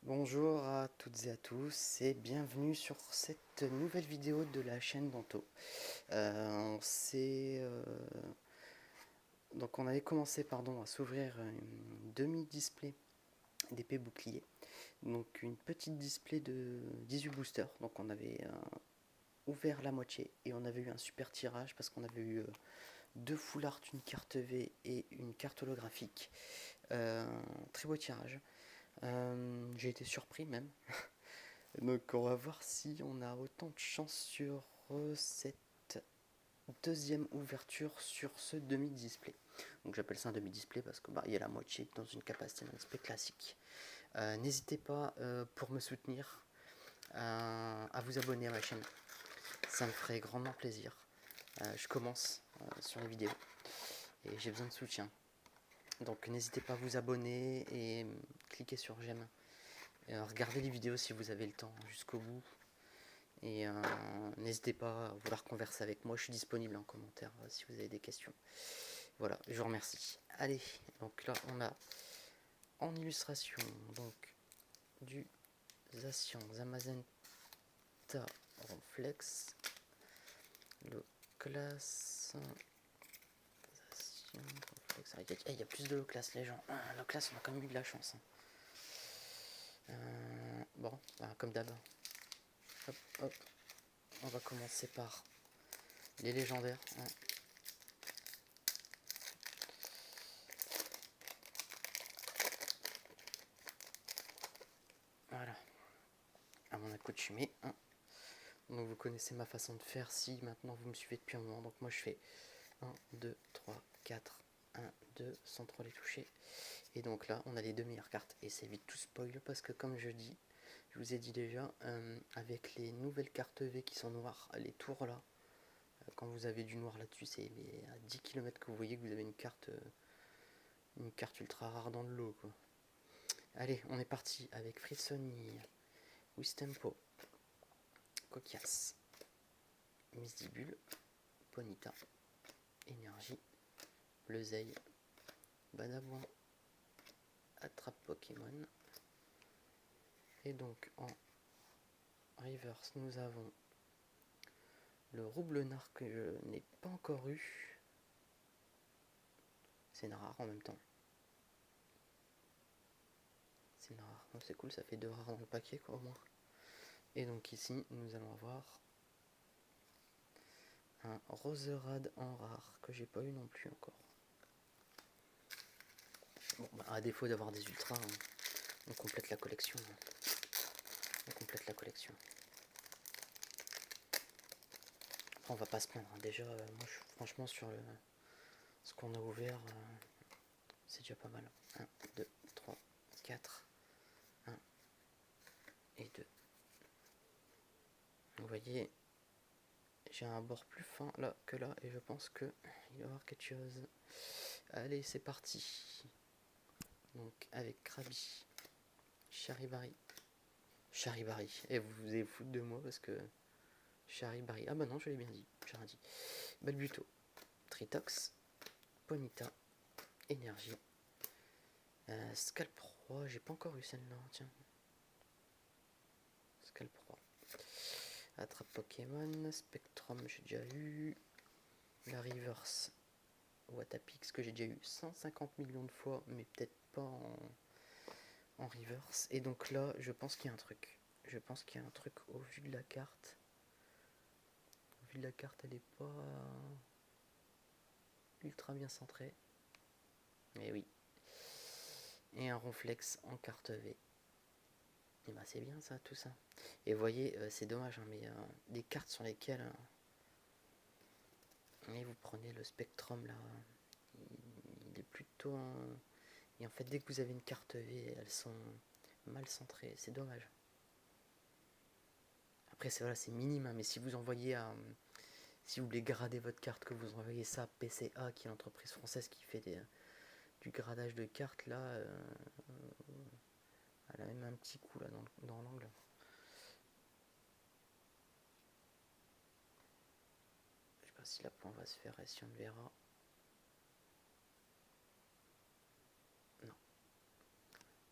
Bonjour à toutes et à tous et bienvenue sur cette nouvelle vidéo de la chaîne Danto. Donc on avait commencé à s'ouvrir une demi-display d'épée bouclier, donc une petite display de 18 boosters. Donc on avait ouvert la moitié et on avait eu un super tirage parce qu'on avait eu deux full art, une carte V et une carte holographique. Très beau tirage. J'ai été surpris même. Donc on va voir si on a autant de chance sur cette deuxième ouverture sur ce demi-display. Donc j'appelle ça un demi-display parce que il y a la moitié dans une capacité d'un display classique. N'hésitez pas pour me soutenir à vous abonner à ma chaîne. Ça me ferait grandement plaisir. Je commence sur les vidéos et j'ai besoin de soutien. Donc n'hésitez pas à vous abonner et cliquer sur j'aime. Regardez les vidéos si vous avez le temps jusqu'au bout. Et n'hésitez pas à vouloir converser avec moi, je suis disponible en commentaire si vous avez des questions. Voilà, je vous remercie. Allez, donc là on a en illustration donc du Zacian Zamazenta Ronflex, le classe Zacian Ronflex. Il y a plus de le classe les gens. Le classe on a quand même eu de la chance. Bon, comme d'hab. Hop, hop. On va commencer par les légendaires. Voilà, à mon accoutumée. Donc vous connaissez ma façon de faire si maintenant vous me suivez depuis un moment. Donc moi je fais 1, 2, 3, 4, 1, 2, sans trop les toucher. Et donc là on a les deux meilleures cartes. Et c'est vite tout spoil parce que comme je vous ai dit déjà, avec les nouvelles cartes V qui sont noires, les tours là, quand vous avez du noir là-dessus, c'est à 10 km que vous voyez que vous avez une carte ultra rare dans le lot quoi. Allez, on est parti avec Frissoni, Wistempo, Coquias, Misdibule, Ponita, Énergie, Bleuzeil, Badabouin, Attrape Pokémon. Et donc en reverse, nous avons le Roublenard que je n'ai pas encore eu. C'est une rare en même temps. C'est une rare. Oh, c'est cool, ça fait deux rares dans le paquet quoi au moins. Et donc ici, nous allons avoir un Roserade en rare que j'ai pas eu non plus encore. Bon, à défaut d'avoir des ultras, on complète la collection. On complète la collection. Après, on va pas se plaindre. Déjà, moi, franchement, sur ce qu'on a ouvert, c'est déjà pas mal. 1, 2, 3, 4, 1 et 2. Vous voyez, j'ai un bord plus fin là que là et je pense que il va y avoir quelque chose. Allez, c'est parti. Donc avec Krabi, Charibari, et vous allez foutre de moi parce que Charibari, ah bah non, je l'ai bien dit, j'ai rien dit. Balbuto, Tritox, Ponita, Énergie, Scalproie, j'ai pas encore eu celle-là, tiens. Scalproie. Attrape Pokémon, Spectrum, j'ai déjà eu. La Reverse, Watapix, que j'ai déjà eu 150 millions de fois, mais peut-être pas en reverse. Et donc là, je pense qu'il y a un truc. Je pense qu'il y a un truc au vu de la carte. Au vu de la carte, elle est pas ultra bien centrée. Mais oui. Et un Ronflex en carte V. Et bah c'est bien ça, tout ça. Et vous voyez, c'est dommage, hein, mais des cartes sur lesquelles... mais vous prenez le Spectrum là. Il est plutôt... et en fait, dès que vous avez une carte V, elles sont mal centrées. C'est dommage. Après, c'est minime, hein, mais si vous envoyez à... si vous voulez grader votre carte, que vous envoyez ça à PCA, qui est l'entreprise française qui fait du gradage de cartes, là, elle a même un petit coup là dans l'angle. Je sais pas si la pointe va se faire et si on le verra. Non.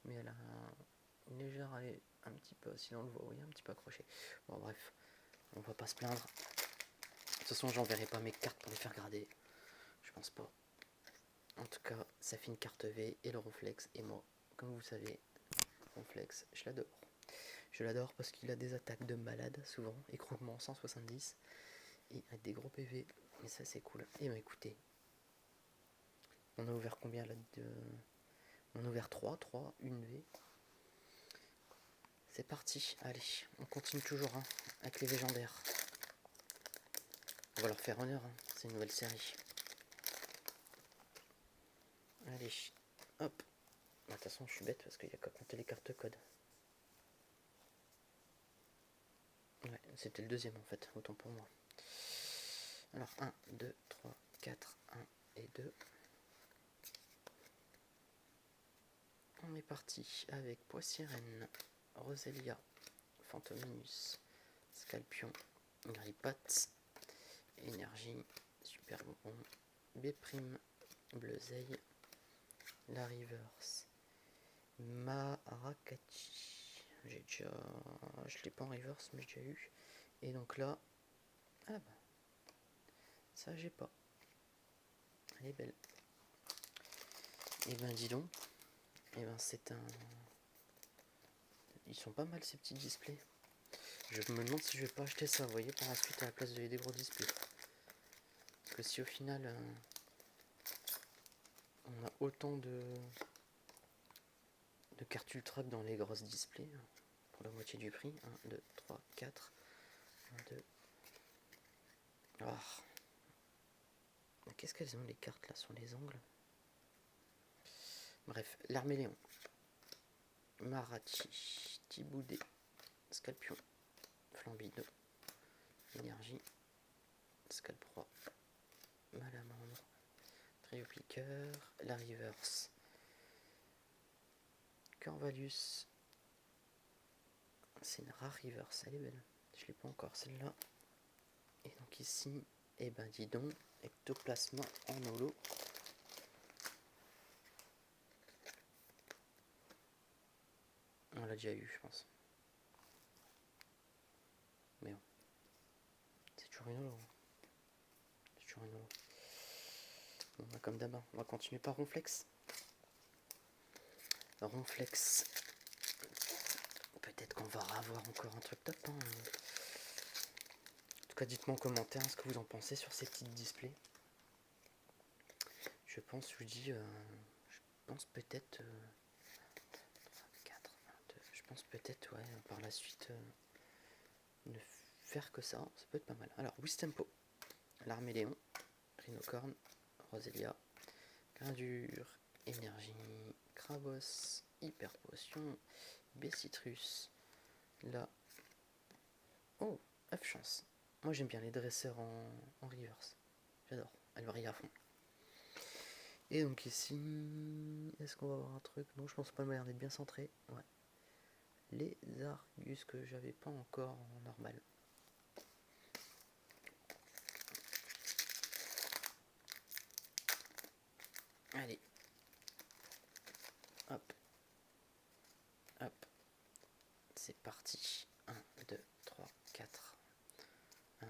Mais elle a une légère, allez, un petit peu, sinon on le voit, oui, un petit peu accroché. Bon, bref, on va pas se plaindre. De toute façon, j'enverrai pas mes cartes pour les faire grader. Je pense pas. En tout cas, ça fait une carte V et le Ronflex. Et moi, comme vous savez, Ronflex, je l'adore. Je l'adore parce qu'il a des attaques de malade, souvent, écroulement 170 et avec des gros PV. Et ça, c'est cool. Et ben écoutez, on a ouvert combien là On a ouvert 3, une V. C'est parti, allez, on continue toujours hein, avec les légendaires. On va leur faire honneur, hein. C'est une nouvelle série. Allez, hop. De toute façon, je suis bête parce qu'il n'y a qu'à compter les cartes code. Ouais, c'était le deuxième en fait, autant pour moi. Alors 1, 2, 3, 4, 1 et 2. On est parti avec Poissirène, Roselia, Fantominus, Scalpion, Grippat, Énergie, Super Bonbon, B', Bleuzeil, la Reverse, Marakachi. Je l'ai pas en reverse, mais j'ai déjà eu. Et donc là, ah bah, ça j'ai pas. Elle est belle. Et ben dis donc, et ben c'est un. Ils sont pas mal ces petits displays. Je me demande si je vais pas acheter ça, vous voyez, par la suite à la place des gros displays. Parce que si au final on a autant de cartes ultra que dans les grosses displays, pour la moitié du prix, 1, 2, 3, 4, 1, 2. Ah. Qu'est-ce qu'elles ont les cartes là sur les angles? Bref, l'Arméléon, Marachi, Tiboudé, Scalpion, Flambido, Énergie, Scalproie, Malamandre, Triopliqueur, la Reverse, Corvalus. C'est une rare Reverse, elle est belle. Je l'ai pas encore celle-là. Et donc ici, eh ben dis donc, ectoplasma en holo. On l'a déjà eu, je pense. Mais bon, c'est toujours une holo. C'est toujours une holo. Bon, bah, comme d'hab, on va continuer par Ronflex. Ronflex. Peut-être qu'on va avoir encore un truc top. Hein. En tout cas, dites-moi en commentaire ce que vous en pensez sur ces petits displays. Je pense, je vous dis, je pense peut-être 4, 22, je pense peut-être, ouais, par la suite, ne faire que ça peut être pas mal. Alors, Wistempo, l'Arméléon, Rhinocorne, Roselia, Gradure, Énergie, Krabos, Hyper Potion, Bessitrus, là. Oh, F chance. Moi j'aime bien les dresseurs en reverse. J'adore, elle varie à fond. Et donc ici, est-ce qu'on va avoir un truc? Non, je pense pas, le moyen d'être bien centré. Ouais. Les Argus que j'avais pas encore en normal. Allez. Hop. Hop. C'est parti. 1, 2, 3, 4. 1,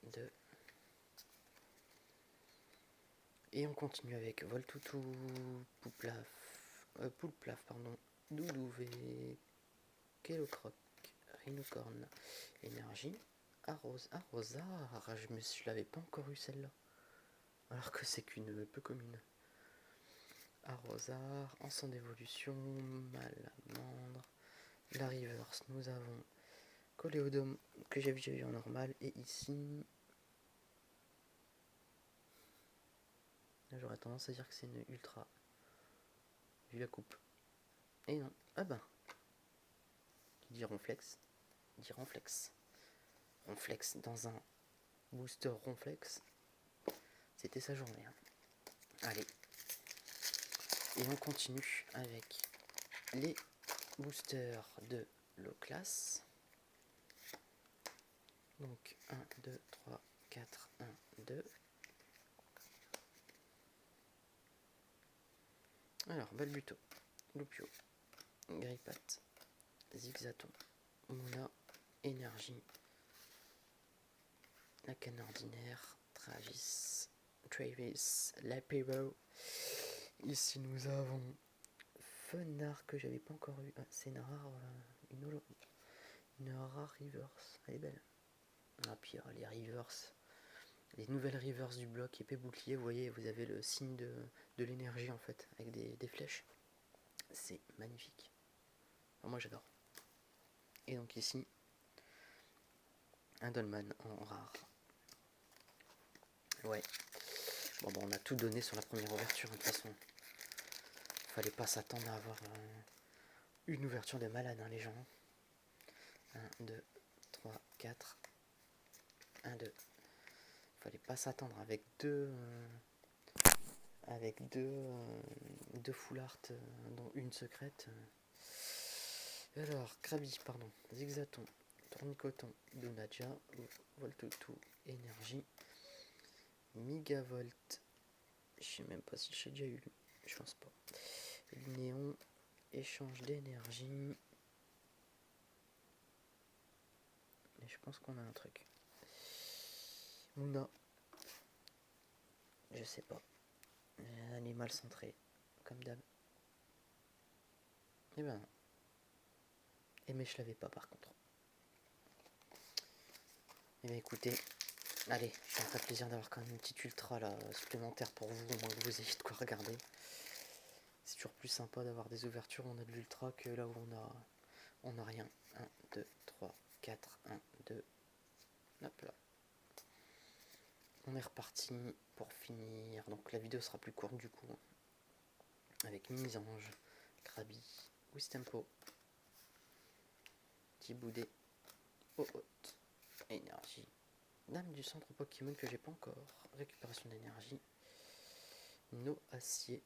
2. Et on continue avec Voltoutou, Poulplaf, pardon, Doudouvé, Kélocroc, Rhinocorne, Énergie, Arrosard, je l'avais pas encore eu celle-là, alors que c'est qu'une peu commune. Arrosard, Encens d'évolution, Malamandre, la Reverse, nous avons Coléodome, que j'avais déjà eu en normal, et ici, j'aurais tendance à dire que c'est une ultra, vu la coupe. Et non, ah ben, qui dit Ronflex, dit Ronflex. Ronflex dans un booster Ronflex, c'était sa journée. Hein. Allez, et on continue avec les boosters de low class. Donc 1, 2, 3, 4, 1, 2. Alors, Balbuto, Loupio, Grippat, Zigzaton, Mouna, Énergie, la canne ordinaire, Travis, Lapero. Ici nous avons Fenard que j'avais pas encore eu. Ah, c'est une rare, une rare reverse. Elle est belle. Ah, puis les reverse, les nouvelles reverse du bloc épée bouclier, vous voyez, vous avez le signe de l'énergie en fait, avec des flèches. C'est magnifique. Enfin, moi j'adore. Et donc ici, un Dolman en rare. Ouais. Bon, on a tout donné sur la première ouverture, de toute façon. Fallait pas s'attendre à avoir une ouverture de malade, hein, les gens. 1, 2, 3, 4. 1, 2. Fallait pas s'attendre avec deux full art, dont une secrète. Alors, Krabi, pardon, Zigzaton, Tournicoton, Dunaja, Voltutu, Énergie, Migavolt, je sais même pas si j'ai déjà eu, je pense pas. Néon, échange d'énergie. Et je pense qu'on a un truc. Mouna, je sais pas. Elle est mal centrée, comme d'hab. Et ben non. Et mais je l'avais pas par contre. Et bien écoutez, allez, ça me ferait plaisir d'avoir quand même une petite ultra là, supplémentaire pour vous, au moins que vous ayez de quoi regarder. C'est toujours plus sympa d'avoir des ouvertures où on a de l'ultra que là où on a rien. 1, 2, 3, 4, 1, 2. Hop là. On est reparti pour finir. Donc la vidéo sera plus courte du coup. Avec Mimisange, Krabi, Wistempo, Tiboudé, Oohot, Énergie, Dame du centre Pokémon que j'ai pas encore, récupération d'énergie, No Acier,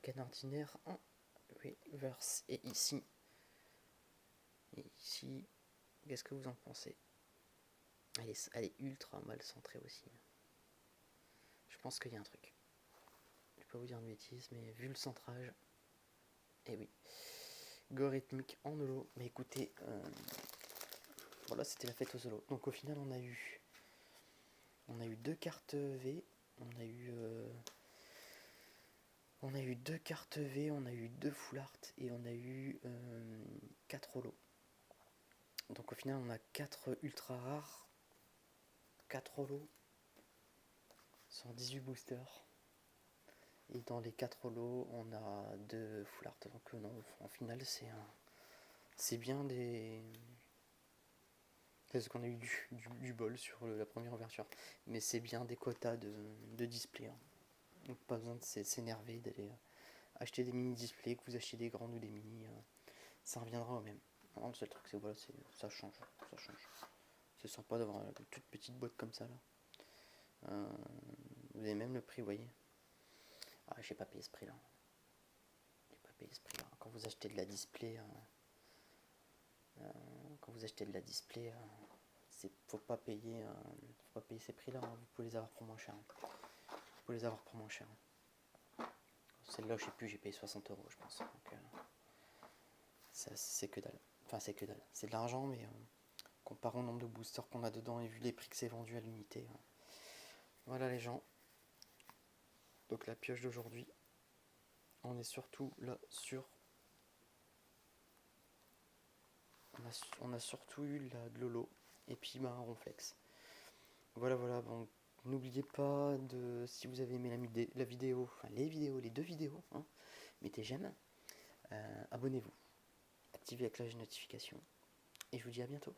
canne ordinaire en reverse. Et ici, qu'est-ce que vous en pensez? Elle est ultra mal centrée aussi. Je pense qu'il y a un truc. Je vais pas vous dire de bêtises, mais vu le centrage, et oui. Gorithmique en holo. Mais écoutez, voilà, c'était la fête aux holo. Donc au final, on a eu 2 cartes V. On a eu 2 cartes V, on a eu 2 full art et on a eu 4 holo. Donc au final, on a 4 ultra rares, 4 holo, 118 boosters. Et dans les 4 holo, on a 2 full art. Donc non, en final, c'est bien des... Parce qu'on a eu du bol sur la première ouverture. Mais c'est bien des quotas de display. Hein. Donc pas besoin de s'énerver, d'aller acheter des mini displays, que vous achetiez des grandes ou des mini. Ça reviendra au même. Alors, le seul truc, c'est voilà, ça change. C'est sympa d'avoir une toute petite boîte comme ça là. Vous avez même le prix, vous voyez. Ah, j'ai pas payé ce prix là. Quand vous achetez de la display, faut pas payer ces prix là. Hein. Vous pouvez les avoir pour moins cher. Celle-là, je sais plus, j'ai payé 60 euros, je pense. Donc, c'est que dalle. Enfin, c'est que dalle. C'est de l'argent, mais comparé au nombre de boosters qu'on a dedans et vu les prix que c'est vendu à l'unité. Voilà les gens. Donc la pioche d'aujourd'hui, on est surtout là sur... On a surtout eu de l'holo et puis un ronflex. Voilà, bon, n'oubliez pas de, si vous avez aimé la vidéo, enfin les deux vidéos, hein, mettez j'aime, abonnez-vous, activez la cloche de notification et je vous dis à bientôt.